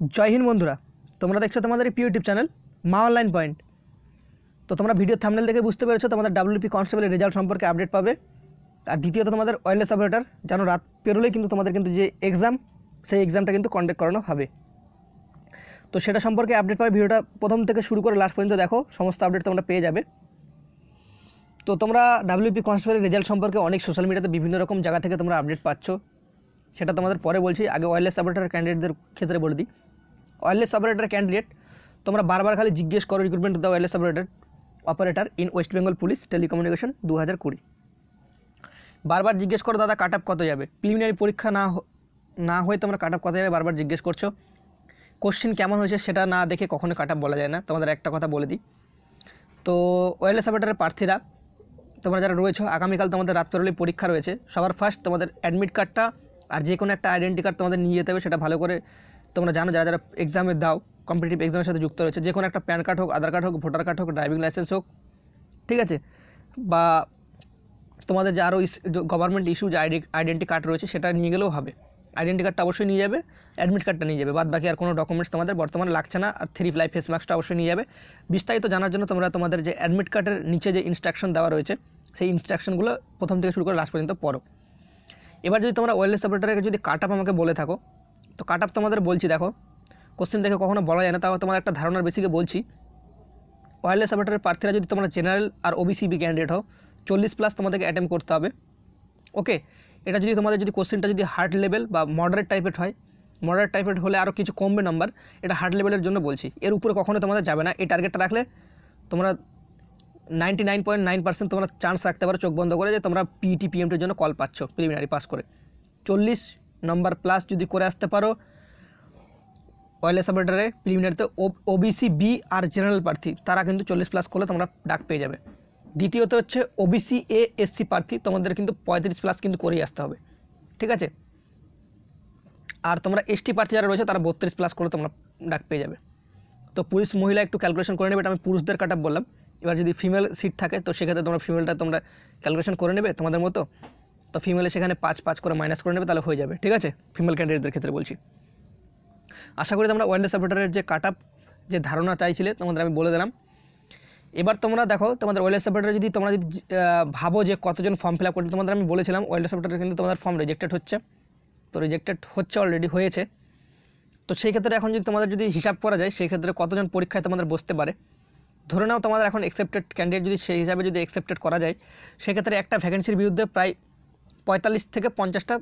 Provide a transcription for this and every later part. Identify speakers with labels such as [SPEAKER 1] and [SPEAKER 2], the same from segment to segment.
[SPEAKER 1] जय हिंद बंधुरा তোমরা দেখছো তোমাদের ইউটিউব চ্যানেল মা অনলাইন পয়েন্ট। তো তোমরা ভিডিও থাম্বনেল দেখে বুঝতে পেরেছো তোমাদের ডব্লিউপি কনস্টেবলের রেজাল্ট সম্পর্কে আপডেট পাবে। আর দ্বিতীয়ত তোমাদের ওয়্যারলেস অপারেটর জানো রাত পেরোলেই কিন্তু তোমাদের কিন্তু যে এক্সাম সেই এক্সামটা কিন্তু কন্ডাক্ট করানো হবে। তো সেটা সম্পর্কে আপডেট পাবে, ভিডিওটা প্রথম থেকে শুরু করে লাস্ট পর্যন্ত দেখো, সমস্ত আপডেট তোমরা পেয়ে যাবে। তো তোমরা ডব্লিউপি কনস্টেবলের রেজাল্ট সম্পর্কে অনেক সোশ্যাল মিডিয়াতে বিভিন্ন রকম জায়গা থেকে তোমরা আপডেট পাচ্ছ, সেটা তোমাদের পরে বলছি। আগে ওয়্যারলেস অপারেটর ক্যান্ডিডেটদের ক্ষেত্রে বলে দিই, ওয়্যারলেস অপারেটর ক্যান্ডিডেট তোমরা বারবার খালি জিজ্ঞেস করো recruitment the wireless operator in West Bengal police telecommunication 2020। বারবার জিজ্ঞেস করো দাদা কাট আপ কত যাবে, প্রিলিমিনারি পরীক্ষা না হয়ে তোমরা কাট আপ কত যাবে বারবার জিজ্ঞেস করছো। কোশ্চেন কেমন হয়েছে সেটা না দেখে কখনো কাট আপ বলা যায় না। তোমাদের একটা কথা বলে দিই, তো ওয়্যারলেস অপারেটরের প্রার্থীরা তোমরা যারা রয়েছো, আগামীকাল তোমাদের রাত পেরোলে পরীক্ষা রয়েছে। সবার ফার্স্ট তোমাদের অ্যাডমিট কার্ডটা আর যে কোনো একটা আইডেন্টি কার্ড তোমাদের নিয়ে যেতে হবে, সেটা ভালো করে তোমরা জানো যারা যারা এক্সামে দাও, কম্পিটিটিভ এক্সামের সাথে যুক্ত রয়েছে। যে কোনো একটা প্যান কার্ড হোক, আধার কার্ড হোক, ভোটার কার্ড হোক, ড্রাইভিং লাইসেন্স হোক, ঠিক আছে, বা তোমাদের যে আরও গভর্নমেন্ট ইস্যু যে আইডেন্টি কার্ড রয়েছে সেটা নিয়ে গেলেও হবে। আইডেন্টি কার্ডটা অবশ্যই নিয়ে যাবে, অ্যাডমিট কার্ডটা নিয়ে যাবে, বাদ বাকি আর কোনো ডকুমেন্টস তোমাদের বর্তমানে লাগছে না। আর 3 ফেস মাস্কটা অবশ্যই নিয়ে যাবে। বিস্তারিত জানার জন্য তোমরা তোমাদের যে অ্যাডমিট কার্ডের নিচে যে ইনস্ট্রাকশন দেওয়া রয়েছে সেই ইনস্ট্রাকশনগুলো প্রথম থেকে শুরু করে লাস্ট পর্যন্ত পড়ো। এবার যদি তোমরা ওয়্যারলেস অপারেটরের যদি কাট আপ আমাকে বলে থাকো, তো কাট আপ তোমাদের বলছি, দেখো কোশ্চেন দেখে কখনো বলা যায় না, তাও তোমার একটা ধারণার বেসিকে বলছি। ওয়্যারলেস অপারেটরের প্রার্থীরা যদি তোমরা জেনারেল আর ওবিসিবি ক্যান্ডিডেট হও, 40+ তোমাদেরকে অ্যাটেম্প করতে হবে। ওকে, এটা যদি তোমাদের যদি কোশ্চেনটা যদি হার্ড লেভেল বা মডারেট টাইপের হয়, মডারেট টাইপের হলে আরও কিছু কমবে নাম্বার, এটা হার্ড লেভেলের জন্য বলছি। এর উপরে কখনো তোমাদের যাবে না। এই টার্গেটটা রাখলে তোমরা 99.9% তোমরা চান্স রাখতে পারো চোখ বন্ধ করে যে তোমরা পিইটি পিএমটির জন্য কল পাচ্ছ প্রিলিমিনারি পাস করে। 40 নম্বর প্লাস যদি করে আসতে পারো ওয়্যারলেস অপারেটরে প্রিলিমিনারিতে, ওবিসি বি আর জেনারেল প্রার্থী তারা কিন্তু 40+ করলে তোমরা ডাক পেয়ে যাবে। দ্বিতীয়ত হচ্ছে ওবিসি এ এসসি প্রার্থী তোমাদের কিন্তু 35+ কিন্তু করেই আসতে হবে, ঠিক আছে। আর তোমরা এসটি প্রার্থী যারা রয়েছে তারা 32+ করে তোমরা ডাক পেয়ে যাবে। তো পুরুষ মহিলা একটু ক্যালকুলেশন করে নেবে, এটা আমি পুরুষদের কাট আপ বললাম। এবার যদি ফিমেল সিট থাকে তো সেক্ষেত্রে তোমরা ফিমেলটা তোমরা ক্যালকুলেশন করে নেবে তোমাদের মতো। তো ফিমেলে সেখানে 5 করে মাইনাস করে নেবে, তাহলে হয়ে যাবে, ঠিক আছে। ফিমেল ক্যান্ডিডেটদের ক্ষেত্রে বলছি। আশা করি তোমরা ওয়্যারলেস অপারেটরের যে কাট আপ যে ধারণা চাইছিলে তোমাদের আমি বলে দিলাম। এবার তোমরা দেখো তোমাদের ওয়্যারলেস অপারেটর যদি তোমরা যদি ভাবো যে কতজন ফর্ম ফিল আপ করবে, তোমাদের আমি বলেছিলাম ওয়্যারলেস অপারেটর কিন্তু তোমাদের ফর্ম রিজেক্টেড হচ্ছে, তো রিজেক্টেড হচ্ছে অলরেডি হয়েছে। তো সেই ক্ষেত্রে এখন যদি তোমাদের যদি হিসাব করা যায় সেই ক্ষেত্রে কতজন পরীক্ষায় তোমাদের বসতে পারে, ধরে নাও তোমাদের এখন অ্যাকসেপ্টেড ক্যান্ডিডেট যদি সেই হিসাবে যদি অ্যাকসেপ্টেড করা যায়, সেক্ষেত্রে একটা ভ্যাকেন্সির বিরুদ্ধে প্রায় 45 থেকে 50টা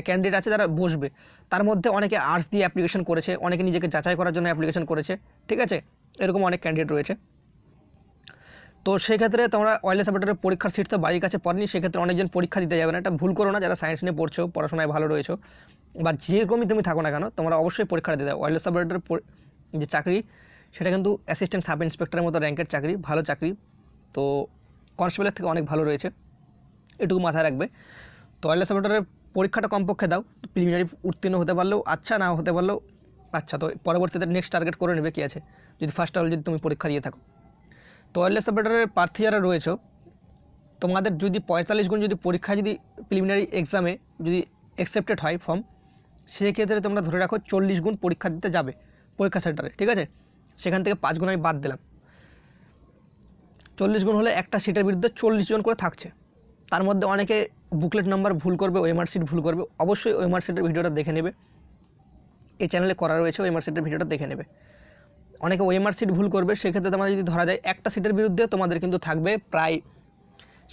[SPEAKER 1] ক্যান্ডিডেট আছে যারা বসবে। তার মধ্যে অনেকে আর্টস দিয়ে অ্যাপ্লিকেশন করেছে, অনেকে নিজেকে যাচাই করার জন্য অ্যাপ্লিকেশন করেছে, ঠিক আছে, এরকম অনেক ক্যান্ডিডেট রয়েছে। তো সেক্ষেত্রে তোমরা ওয়্যারলেস অপারেটরের পরীক্ষার সিট তো বাড়ির কাছে পড়েনি, সেক্ষেত্রে অনেকজন পরীক্ষা দিতে যাবে না। এটা ভুল করো না, যারা সায়েন্স নিয়ে পড়ছো, পড়াশোনায় ভালো রয়েছো, বা যেরকমই তুমি থাকো না কেন, তোমরা অবশ্যই পরীক্ষা দিতে দাও। ওয়্যারলেস অপারেটরের যে চাকরি সেটা কিন্তু অ্যাসিস্ট্যান্ট সাব ইন্সপেক্টরের মতো র্যাঙ্কের চাকরি, ভালো চাকরি। তো কনস্টেবলের থেকে অনেক ভালো রয়েছে, এটুকু মাথায় রাখবে। তো ওয়্যারলেস অপারেটরের পরীক্ষাটা কমপক্ষে দাও, প্রিলিমিনারি উত্তীর্ণ হতে পারলেও আচ্ছা, না হতে পারলেও আচ্ছা। তো পরবর্তীতে নেক্সট টার্গেট করে নেবে কী আছে, যদি ফার্স্ট অল যদি তুমি পরীক্ষা দিয়ে থাকো। তো ওয়্যারলেস অপারেটরের প্রার্থী যারা রয়েছে, তোমাদের যদি 45 গুণ যদি পরীক্ষা যদি প্রিলিমিনারি এক্সামে যদি অ্যাকসেপ্টেড হয় ফর্ম, সেক্ষেত্রে তোমরা ধরে রাখো 40 গুণ পরীক্ষা দিতে যাবে পরীক্ষা সেন্টারে, ঠিক আছে। সেখান থেকে 5 গুণ আমি বাদ দিলাম, 40 গুণ হলে একটা সিটের বিরুদ্ধে 40 জন করে থাকছে। তার মধ্যে অনেকে বুকলেট নাম্বার ভুল করবে, ওএমআর সিট ভুল করবে। অবশ্যই ওএমআর সিটের ভিডিওটা দেখে নেবে, এই চ্যানেলে করা রয়েছে, ওএমআর সিটের ভিডিওটা দেখে নেবে। অনেকে ওএমআর সিট ভুল করবে, সেক্ষেত্রে তোমাদের যদি ধরা যায় একটা সিটের বিরুদ্ধে তোমাদের কিন্তু থাকবে প্রায়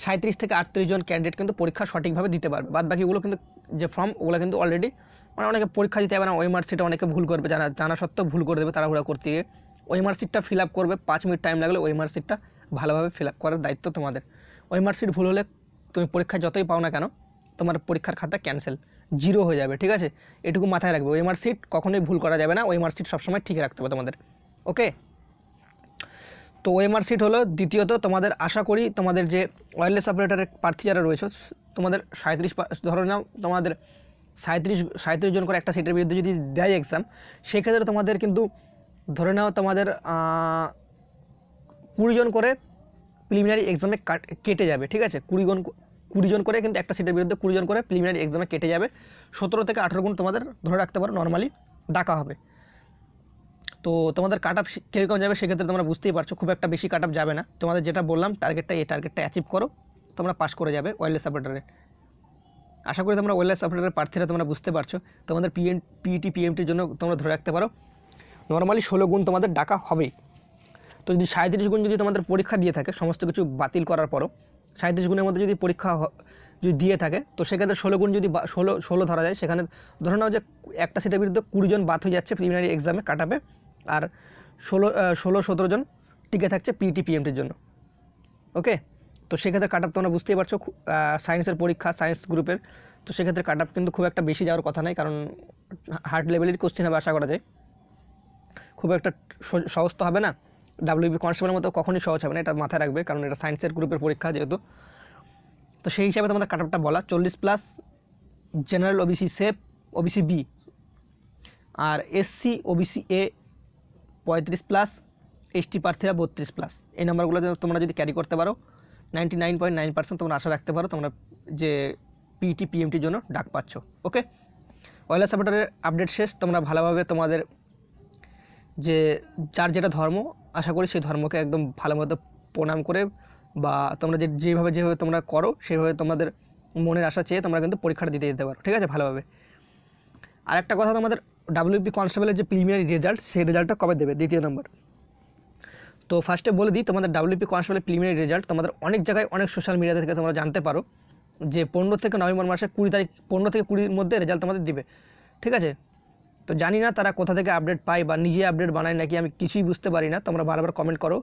[SPEAKER 1] 37 থেকে 38 জন ক্যান্ডিডেট কিন্তু পরীক্ষা সঠিকভাবে দিতে পারবে। বাদ বাকিগুলো কিন্তু যে ফর্ম ওগুলো কিন্তু অলরেডি মানে অনেকে পরীক্ষা দিতে হবে না, ওএমআর সিটে অনেকে ভুল করবে, জানা সত্ত্বেও ভুল করে দেবে তাড়াহুড়া করতে গিয়ে। ওএমআর সিটটা ফিল আপ করবে, 5 মিনিট টাইম লাগলে ওএমআর সিটটা ভালোভাবে ফিল আপ করার দায়িত্ব তোমাদের। ওএমআর সিট ভুল হলে তুমি পরীক্ষায় যতই পাও না কেন তোমার পরীক্ষার খাতা ক্যান্সেল, 0 হয়ে যাবে, ঠিক আছে। এটুকু মাথায় রাখবে, ওএমআর সিট কখনোই ভুল করা যাবে না, ওএমআর সিট সবসময় ঠিক রাখতে হবে তোমাদের, ওকে। তো ওএমআর সিট হলো দ্বিতীয়ত। তোমাদের আশা করি তোমাদের যে ওয়্যারলেস অপারেটরের প্রার্থী যারা রয়েছে, তোমাদের 37 ধরে নাও তোমাদের 37 জন করে একটা সিটের বিরুদ্ধে যদি দেয় এক্সাম, সেক্ষেত্রে তোমাদের কিন্তু ধরে নাও তোমাদের 20 জন করে প্রিলিমিনারি এক্সামে কেটে যাবে, ঠিক আছে। 20 জন করে কিন্তু একটা সিটের বিরুদ্ধে 20 জন করে প্রিলিমিনারি এক্সামে কেটে যাবে। 17 থেকে 18 গুণ তোমাদের ধরে রাখতে পারো নর্মালি ডাকা হবে। তো তোমাদের কাট আপ কীরকম যাবে সেক্ষেত্রে তোমরা বুঝতেই পারছো, খুব একটা বেশি কাট আপ যাবে না। তোমাদের যেটা বললাম টার্গেটটা, এই টার্গেটটা অ্যাচিভ করো, তোমরা পাস করে যাবে ওয়্যারলেস অপারেটরে। আশা করি তোমরা ওয়্যারলেস অপারেটরের প্রার্থীরা তোমরা বুঝতে পারছো। তোমাদের পিইটি পিএমটির জন্য তোমরা ধরে রাখতে পারো নর্মালি 16 গুণ তোমাদের ডাকা হবেই। তো যদি 37 গুণ যদি তোমাদের পরীক্ষা দিয়ে থাকে, সমস্ত কিছু বাতিল করার পরও 37 গুণের মধ্যে যদি পরীক্ষা যদি দিয়ে থাকে, তো সেক্ষেত্রে 16 গুণ যদি 16 ধরা যায়, সেখানে ধরে নাও যে একটা সিটের বিরুদ্ধে 20 জন বাদ হয়ে যাচ্ছে প্রিলিমিনারি এক্সামে কাট আপে, আর 16-17 জন টিকে থাকছে পিইটি পিএমটির জন্য। ওকে, তো সেক্ষেত্রে কাট আপ তোমরা বুঝতেই পারছো, সায়েন্সের পরীক্ষা, সায়েন্স গ্রুপের, তো সেক্ষেত্রে কাট আপ কিন্তু খুব একটা বেশি যাওয়ার কথা নয়, কারণ হার্ড লেভেলের কোশ্চেন হবে আশা করা যায়, খুব একটা সহজ তো হবে না। ডাব্লিউবি কনস্টেবলের মতো কখনই সহজ হবে না, এটা মাথায় রাখবে, কারণ এটা সায়েন্সের গ্রুপের পরীক্ষা যেহেতু। তো সেই হিসাবে তোমাদের কাট আপটা বলা 40+ জেনারেল ওবিসি সেফ ওবিসি বি, আর এসসি ওবিসি এ 35+, এসটি প্রার্থীরা 32+। এই নাম্বারগুলো তোমরা যদি ক্যারি করতে পারো 99.9% তোমরা আশা রাখতে পারো তোমরা যে পিইটি পিএমটির জন্য ডাক পাচ্ছ। ওকে, ওয়্যারলেস অপারেটরের আপডেট শেষ। তোমরা ভালোভাবে তোমাদের যে যার যেটা ধর্ম, আশা করি সেই ধর্মকে একদম ভালো মতো প্রণাম করে, বা তোমরা যেভাবে তোমরা করো সেভাবে তোমাদের মনের আশা চেয়ে তোমরা কিন্তু পরীক্ষাটা দিতে যেতে পারো, ঠিক আছে, ভালোভাবে। আর একটা কথা, তোমাদের ডাব্লিউপি কনস্টেবলের যে প্রিলিমিনারি রেজাল্ট, সেই রেজাল্টটা কবে দেবে, দ্বিতীয় নম্বর। তো ফার্স্টে বলে দিই, তোমাদের ডাব্লিউপি কনস্টেবলের প্রিলিমিনারি রেজাল্ট তোমাদের অনেক জায়গায় অনেক সোশ্যাল মিডিয়া থেকে তোমরা জানতে পারো যে 15 থেকে নভেম্বর মাসে 20 তারিখ, 15 থেকে 20-র মধ্যে রেজাল্ট তোমাদের দিবে, ঠিক আছে। তো জানি না তারা কোথা থেকে আপডেট পায় বা নিজে আপডেট বানায় নাকি, আমি কিছুই বুঝতে পারি না, তোমরা বারবার কমেন্ট করো।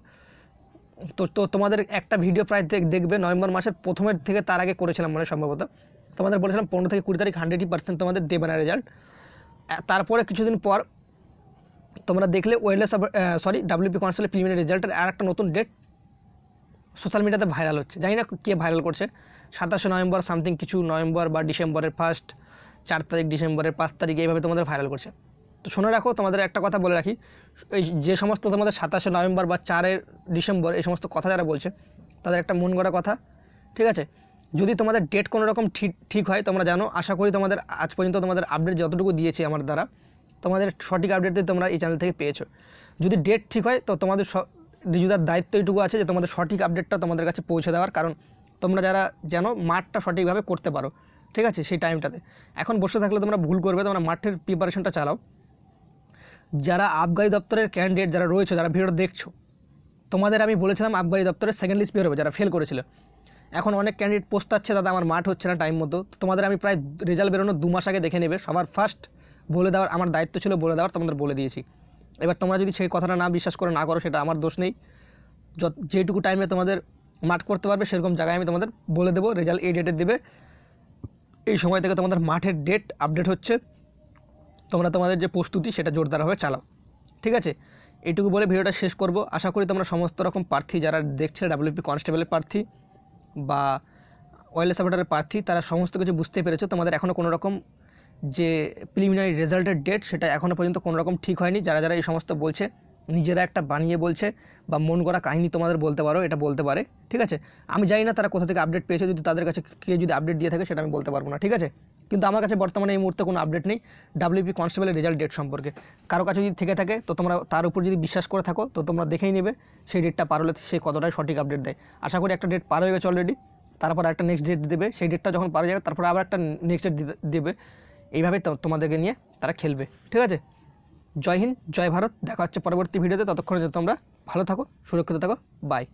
[SPEAKER 1] তো তোমাদের একটা ভিডিও প্রায় দেখবে নভেম্বর মাসের প্রথমের থেকে, তার আগে করেছিলাম মনে সম্ভবত, তোমাদের বলেছিলাম 15 থেকে 20 তারিখ 100% তোমাদের দেবে না রেজাল্ট। তারপরে কিছুদিন পর তোমরা দেখলে ওয়্যারলেস ডাব্লিউপি কনস্টেবল প্রিলিমিনারি রেজাল্টের আর একটা নতুন ডেট সোশ্যাল মিডিয়াতে ভাইরাল হচ্ছে, জানি না কে ভাইরাল করছে, 27 নভেম্বর সামথিং কিছু, নভেম্বর বা ডিসেম্বরের 1, 4 তারিখ, ডিসেম্বরের 5 তারিখ, এইভাবে তোমাদের ভাইরাল করছে। তো শুনে রাখো, তোমাদের একটা কথা বলে রাখি, এই যে সমস্ত তোমাদের 27 নভেম্বর বা 4 ডিসেম্বর এই সমস্ত কথা যারা বলছে, তাদের একটা মন গড়া কথা, ঠিক আছে। যদি তোমাদের ডেট কোনো রকম ঠিক হয়, তোমরা জানো, আশা করি তোমাদের আজ পর্যন্ত তোমাদের আপডেট যতটুকু দিয়েছি আমার দ্বারা, তোমাদের সঠিক আপডেট দিয়ে তোমরা এই চ্যানেল থেকে পেয়েছো। যদি ডেট ঠিক হয়, তো তোমাদের রিজুদার দায়িত্ব এইটুকু আছে যে তোমাদের সঠিক আপডেটটা তোমাদের কাছে পৌঁছে দেওয়ার, কারণ তোমরা যারা যেন মাঠটা সঠিকভাবে করতে পারো, ঠিক আছে, সেই টাইমটাতে। এখন বসে থাকলে তোমরা ভুল করবে, তোমরা মাঠের প্রিপারেশনটা চালাও। যারা আবগারি দপ্তরের ক্যান্ডিডেট যারা রয়েছে, যারা ভিডিওটা দেখছো, তোমাদের আমি বলেছিলাম আবগারি দপ্তরের সেকেন্ড লিস্ট বের হবে, যারা ফেল করেছিল। এখন অনেক ক্যান্ডিডেট পোস্ট আছে, দাদা আমার মাঠ হচ্ছে না টাইম মতো, তোমাদের আমি প্রায় রেজাল্ট বেরোনোর 2 মাস আগে দেখে নেবে, সবার ফার্স্ট বলে দেওয়ার আমার দায়িত্ব ছিল, বলে দেওয়ার, তোমাদের বলে দিয়েছি। এবার তোমরা যদি সেই কথাটা না বিশ্বাস করে না করো, সেটা আমার দোষ নেই। যেটুকু টাইমে তোমাদের মাঠ করতে পারবে সেরকম জায়গায় আমি তোমাদের বলে দেবো রেজাল্ট এই ডেটে দেবে, এই সময় থেকে তোমাদের মাঠের ডেট আপডেট হচ্ছে, তোমরা তোমাদের যে প্রস্তুতি সেটা জোরদারভাবে চালাও, ঠিক আছে। এইটুকু বলে ভিডিওটা শেষ করব। আশা করি তোমরা সমস্ত রকম প্রার্থী যারা দেখছে, ডাব্লিউপি কনস্টেবলের প্রার্থী বা ওয়্যারলেস অপারেটরের প্রার্থী, তারা সমস্ত কিছু বুঝতে পেরেছো। তোমাদের এখনও কোনো রকম যে প্রিলিমিনারি রেজাল্টের ডেট, সেটা এখনও পর্যন্ত কোনো রকম ঠিক হয়নি। যারা যারা এই সমস্ত বলছে, নিজেরা একটা বানিয়ে বলছে বা মন করা কাহিনী তোমাদের বলতে পারো, এটা বলতে পারে, ঠিক আছে। আমি জানি না তারা কোথা থেকে আপডেট পেয়েছে, যদি তাদের কাছে কেউ যদি আপডেট দিয়ে থাকে সেটা আমি বলতে পারবো না, ঠিক আছে। কিন্তু আমার কাছে বর্তমানে এই মুহূর্তে কোনো আপডেট নেই ডাব্লিউপি কনস্টেবলের রেজাল্ট ডেট সম্পর্কে। কারো কাছে যদি থেকে থাকে, তো তোমরা তার উপর যদি বিশ্বাস করে থাকো, তো তোমরা দেখেই নেবে সেই ডেটটা পার হলে সে কতটাই সঠিক আপডেট দেয়। আশা করি একটা ডেট পার হয়ে গেছে অলরেডি, তারপর একটা নেক্সট ডেট দেবে, সেই ডেটটা যখন পার হয়ে যাবে তারপর আবার একটা নেক্সট ডেট দেবে, এইভাবে তোমাদেরকে নিয়ে তারা খেলবে, ঠিক আছে। জয় হিন্দ, জয় ভারত, দেখা হচ্ছে পরবর্তী ভিডিওতে। ততক্ষণে তোমরা ভালো থাকো, সুরক্ষিত থাকো, বাই।